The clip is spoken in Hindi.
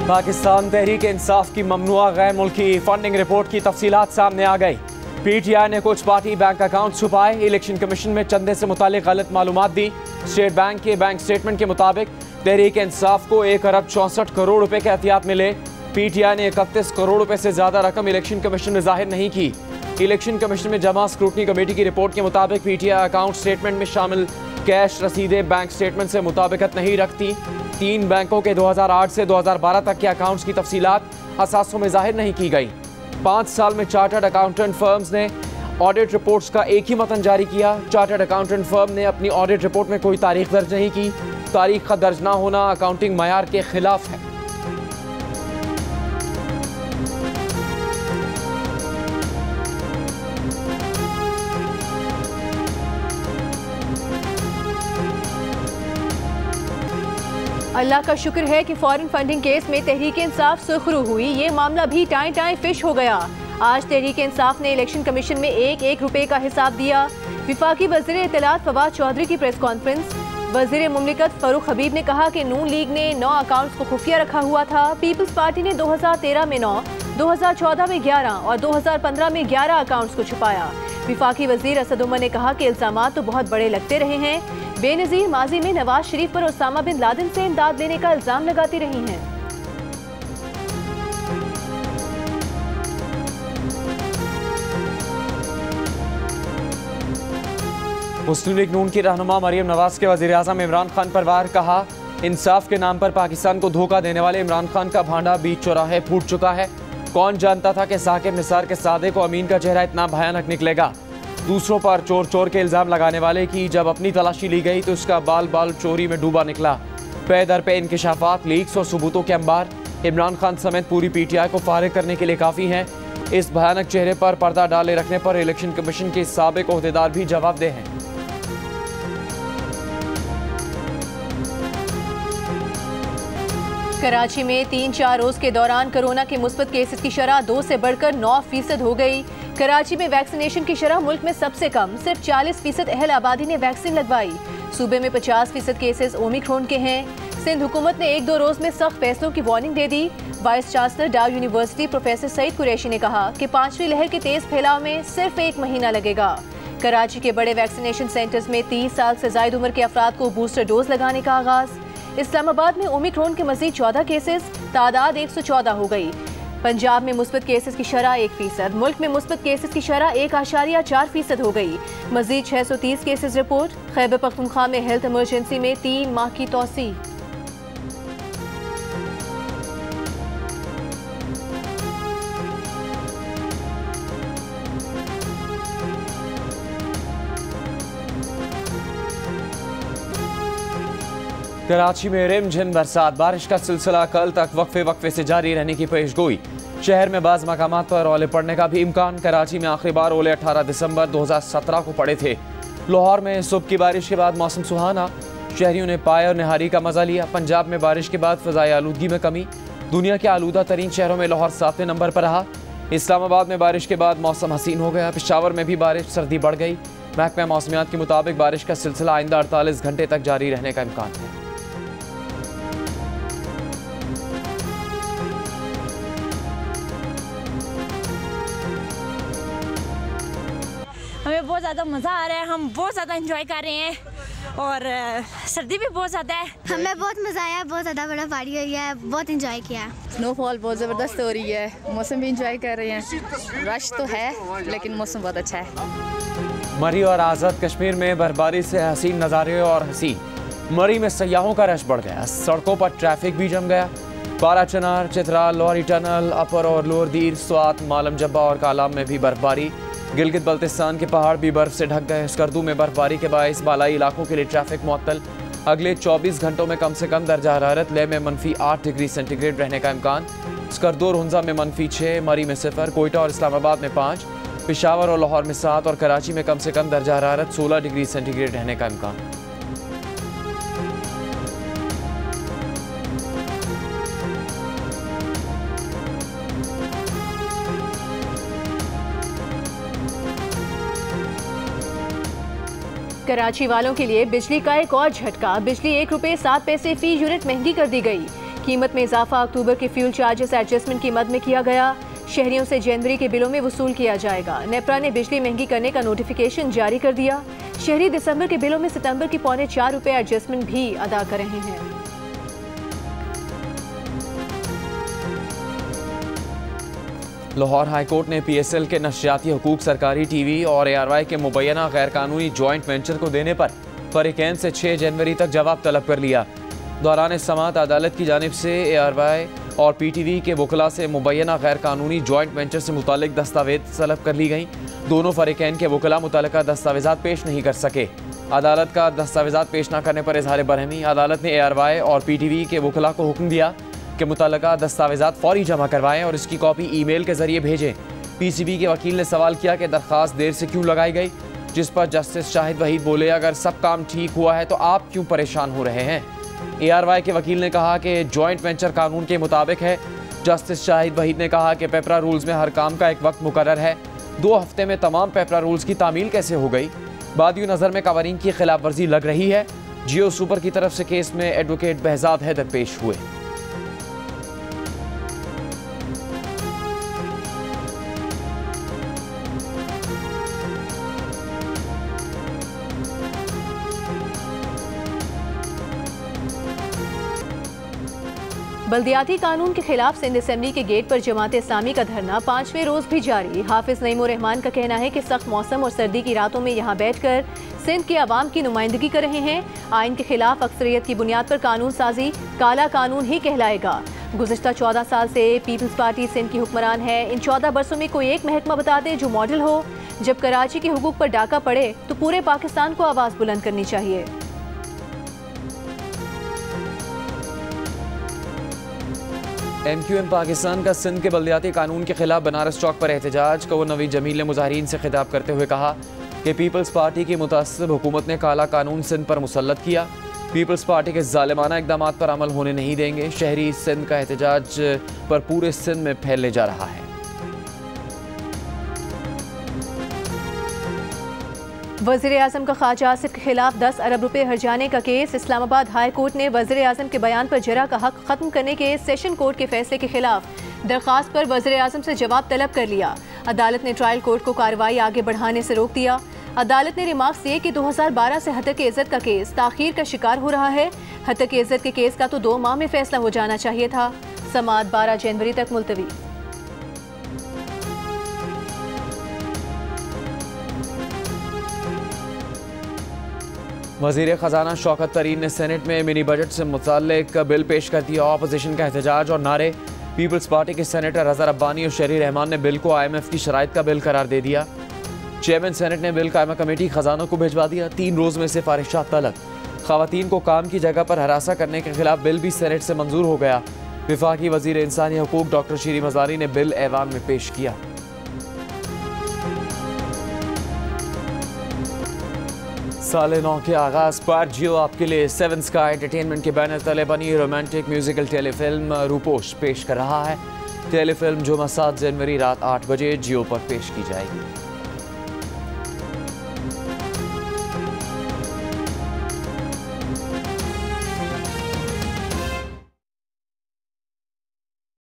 पाकिस्तान तहरीक इंसाफ की ममनुआ गैर मुल्की फंडिंग रिपोर्ट की तफसीलात सामने आ गई। PTI ने कुछ पार्टी बैंक अकाउंट छुपाए, इलेक्शन कमीशन में चंदे से मुतालिक गलत मालूमात दी। स्टेट बैंक के बैंक स्टेटमेंट के मुताबिक तहरीक इंसाफ को 1 अरब 64 करोड़ रुपए के एहतियात मिले। PTI ने 31 करोड़ रुपए से ज्यादा रकम इलेक्शन कमीशन में जाहिर नहीं की। इलेक्शन कमीशन में जमा स्क्रूटनी कमेटी की रिपोर्ट के मुताबिक PTI अकाउंट स्टेटमेंट में शामिल कैश रसीदें बैंक स्टेटमेंट से मुताबिकत नहीं रखती। 3 बैंकों के 2008 से 2012 तक के अकाउंट्स की तफसीलात असासों में जाहिर नहीं की गई। 5 साल में चार्टर्ड अकाउंटेंट फर्म्स ने ऑडिट रिपोर्ट्स का एक ही मतन जारी किया। चार्टर्ड अकाउंटेंट फर्म ने अपनी ऑडिट रिपोर्ट में कोई तारीख दर्ज नहीं की। तारीख का दर्ज ना होना अकाउंटिंग मयार के खिलाफ है। अल्लाह का शुक्र है कि फॉरेन फंडिंग केस में तहरीक इंसाफ सुरखरू हुई। ये मामला भी टाइम टाइम फिश हो गया। आज तहरीक इंसाफ ने इलेक्शन कमीशन में एक रुपए का हिसाब दिया। विफाकी वज़ीर इत्तलात फवाद चौधरी की प्रेस कॉन्फ्रेंस। वज़ीर मुमलिकत फरूख हबीब ने कहा कि नून लीग ने 9 अकाउंट्स को खुफिया रखा हुआ था। पीपल्स पार्टी ने 2013 में 9, 2014 में 11 और 2015 में 11 अकाउंट्स को छुपाया। विफाकी वज़ीर असद उमर ने कहा कि इल्ज़ामात तो बहुत बड़े लगते रहे हैं। बेनज़ीर माजी में नवाज शरीफ पर उसामा बिन लादेन से इमदाद लेने का इल्ज़ाम लगाती रही हैं। मुस्लिम लीग नून की रहनुमा मरियम नवाज के वज़ीर आज़म इमरान खान पर वार। कहा, इंसाफ के नाम पर पाकिस्तान को धोखा देने वाले इमरान खान का भांडा बीच चौराहे फूट चुका है। कौन जानता था कि साकिब निसार के सादे को अमीन का चेहरा इतना भयानक निकलेगा। दूसरों पर चोर चोर के इल्ज़ाम लगाने वाले की जब अपनी तलाशी ली गई तो उसका बाल बाल चोरी में डूबा निकला। पे दर पे इंकिशाफात, लीक्स और सबूतों के अंबार इमरान खान समेत पूरी PTI को फारिग करने के लिए काफ़ी हैं। इस भयानक चेहरे पर पर्दा डाले रखने पर इलेक्शन कमीशन के साबिक ओहदेदार भी जवाबदेह हैं। कराची में 3-4 रोज के दौरान कोरोना के मुस्बत केसेस की शरह 2 से बढ़कर 9% हो गई। कराची में वैक्सीनेशन की शरह मुल्क में सबसे कम, सिर्फ 40% अहल आबादी ने वैक्सीन लगवाई। सूबे में 50% केसेस ओमिक्रॉन के हैं। सिंध हुकूमत ने 1-2 रोज में सख्त फैसलों की वार्निंग दे दी। वाइस चांसलर डार यूनिवर्सिटी प्रोफेसर सईद कुरैशी ने कहा कि 5वीं लहर के तेज फैलाव में सिर्फ 1 महीना लगेगा। कराची के बड़े वैक्सीनेशन सेंटर्स में 30 साल से जायद उम्र के अफराद को बूस्टर डोज लगाने का आगाज। इस्लामाबाद में ओमिक्रॉन के मजीद 14 केसेस, तादाद 114 हो गई। पंजाब में मुस्बत केसेस की शरह 1%, मुल्क में मुस्बत केसेस की शरह 1.4% हो गई। मजीद 630 केसेस रिपोर्ट। खैबर पख्तूनख्वा में हेल्थ इमरजेंसी में 3 माह की तौसी। कराची में रिमझिम बरसात, बारिश का सिलसिला कल तक वक्फे से जारी रहने की पेशगोई। शहर में बाज़ मकामात पर ओले पड़ने का भी इम्कान। कराची में आखिरी बार ओले 18 दिसंबर 2017 को पड़े थे। लाहौर में सुबह की बारिश के बाद मौसम सुहाना, शहरियों ने पाए और निहारी का मजा लिया। पंजाब में बारिश के बाद फ़ज़ाई आलूदगी में कमी, दुनिया के आलूदा तरीन शहरों में लाहौर 7वें नंबर पर रहा। इस्लामाबाद में बारिश के बाद मौसम हसीन हो गया। पेशावर में भी बारिश, सर्दी बढ़ गई। महकमा मौसमियात के मुताबिक बारिश का सिलसिला आइंदा 48 घंटे तक जारी रहने का इम्कान है। हमें बहुत ज़्यादा मज़ा आ रहा है, हम बहुत ज़्यादा एंजॉय कर रहे हैं और सर्दी भी बहुत ज़्यादा है। हमें बहुत मज़ा आया, बहुत ज़्यादा बड़ा पार्टी हुई है, बहुत एंजॉय किया। स्नोफॉल बहुत ज़बरदस्त हो रही है, मौसम भी एंजॉय कर रहे हैं। रश तो है लेकिन मौसम बहुत अच्छा है। मरी और आज़ाद कश्मीर में बर्फबारी से हसीन नज़ारे और हसीन। मरी में सयाहों का रश बढ़ गया, सड़कों पर ट्रैफिक भी जम गया। बारा चनार, चित्राल, लोहरी टनल, अपर और लोअर दीर, स्वात, मालम जब्बा और कालाम में भी बर्फबारी। गिलगित बल्तिस्तान के पहाड़ भी बर्फ से ढक गए। स्कर्दू में बर्फबारी के बायस बालाई इलाकों के लिए ट्रैफिक मुअत्तल। अगले 24 घंटों में कम से कम दर्जा हरारत लेह में -8 डिग्री सेंटीग्रेड रहने का इम्कान। स्कर्दू और हुंजा में -6, मरी में 0, कोयटा और इस्लामाबाद में 5, पेशावर और लाहौर में 7 और कराची में कम से कम दर्जा हरारत 16 डिग्री सेंटीग्रेड रहने का इम्कान। कराची वालों के लिए बिजली का एक और झटका। बिजली 1 रुपये 7 पैसे फी यूनिट महंगी कर दी गई। कीमत में इजाफा अक्टूबर के फ्यूल चार्जेस एडजस्टमेंट की मद में किया गया। शहरियों से जनवरी के बिलों में वसूल किया जाएगा। नेपरा ने बिजली महंगी करने का नोटिफिकेशन जारी कर दिया। शहरी दिसंबर के बिलों में सितंबर की ₹4.25 एडजस्टमेंट भी अदा कर रहे हैं। लाहौर हाईकोर्ट ने PSL के नशरियाती हुकूक सरकारी TV और ARY के मुबैना गैर कानूनी जॉइंट वेंचर को देने पर फरीकैन से 6 जनवरी तक जवाब तलब कर लिया। दौरान समाअत अदालत की जानिब से ARY और PTV के वकला से मुबैना गैर कानूनी जॉइंट वेंचर से मुतालिक दस्तावेज तलब कर ली गई। दोनों फरीकैन के वकला मुतल्लिका दस्तावेजात पेश नहीं कर सके। अदालत का दस्तावेजात पेश न करने पर इजहार बरहमी। अदालत ने ARY और PTV के वकला को हुक्म दिया कि मुतल्लिका दस्तावेजात फौरी जमा करवाएं और इसकी कॉपी ईमेल के जरिए भेजें। PCB के वकील ने सवाल किया कि दरख्वास्त देर से क्यों लगाई गई, जिस पर जस्टिस शाहिद वहीद बोले, अगर सब काम ठीक हुआ है तो आप क्यों परेशान हो रहे हैं। ARY के वकील ने कहा कि जॉइंट वेंचर कानून के मुताबिक है। जस्टिस शाहिद वहीद ने कहा कि पेपरा रूल्स में हर काम का एक वक्त मुकर्रर है। 2 हफ्ते में तमाम पेपरा रूल्स की तामील कैसे हो गई। बादियों नज़र में कवानीन की खिलाफ वर्जी लग रही है। जियो सुपर की तरफ से केस में एडवोकेट बहजाद हैदर पेश हुए। बल्दियाती कानून के खिलाफ सिंध असेंबली के गेट पर जमात इस्लामी का धरना 5वें रोज भी जारी। हाफिज नईमुर रहमान का कहना है कि सख्त मौसम और सर्दी की रातों में यहाँ बैठकर सिंध की आवाम की नुमाइंदगी कर रहे हैं। आइन के खिलाफ अक्सरियत की बुनियाद पर कानून साजी काला कानून ही कहलाएगा। गुज़िश्ता 14 साल से पीपल्स पार्टी सिंध की हुक्मरान है। इन 14 बरसों में कोई एक महकमा बता दे जो मॉडल हो। जब कराची के हुकूक पर डाका पड़े तो पूरे पाकिस्तान को आवाज़ बुलंद करनी चाहिए। MQM पाकिस्तान का सिंध के बल्दियाती कानून के खिलाफ बनारस चौक पर एहतजाज। को नवी जमील ने मुजाहिरीन से खिताब करते हुए कहा कि पीपल्स पार्टी की मुतासिब हुकूमत ने काला कानून सिंध पर मुसल्लत किया। पीपल्स पार्टी के जालिमाना इक़दामात पर अमल होने नहीं देंगे। शहरी सिंध का एहतजाज पर पूरे सिंध में फैलने जा रहा है। वज़ीर आज़म का ख्वाजा आसिफ के खिलाफ 10 अरब रुपए हर्जाने का केस। इस्लामाबाद हाई कोर्ट ने वज़ीर आज़म के बयान पर जरा का हक खत्म करने के सेशन कोर्ट के फैसले के खिलाफ दरख्वास्त पर वज़ीर आज़म से जवाब तलब कर लिया। अदालत ने ट्रायल कोर्ट को कार्रवाई आगे बढ़ाने से रोक दिया। अदालत ने रिमार्क्स दिए कि 2012 से हतक इज़्ज़त का केस ताख़ीर का शिकार हो रहा है। हतक इज़्ज़त के केस का तो 2 माह में फैसला हो जाना चाहिए था। समाअत 12 जनवरी तक मुलतवी। वज़ीर ख़जाना शौकत तरीन ने सेनेट में मिनी बजट से मुताल्लिक बिल पेश कर दिया। अपोजिशन का एहतजाज और नारे। पीपल्स पार्टी के सेनेटर अज़हर अब्बानी और शहरी रहमान ने बिल को IMF की शराइत का बिल करार दे दिया। चेयरमैन सेनेट ने बिल कायमा कमेटी खजाना को भिजवा दिया। 3 रोज़ में सिफारिशात तलब। ख़वातीन को काम की जगह पर हरासा करने के खिलाफ बिल भी सेनेट से मंजूर हो गया। वफाकी वज़ीर इंसानी हुकूक डॉक्टर शीरी मज़ारी ने बिल ऐवान में पेश किया। साल 9 के आगाज पर जियो आपके लिए 7 स्काई एंटरटेनमेंट के बैनर तले बनी रोमांटिक म्यूजिकल टेलीफिल्म रूपोश पेश कर रहा है। टेलीफिल्म जुमा 7 जनवरी रात 8 बजे जियो पर पेश की जाएगी।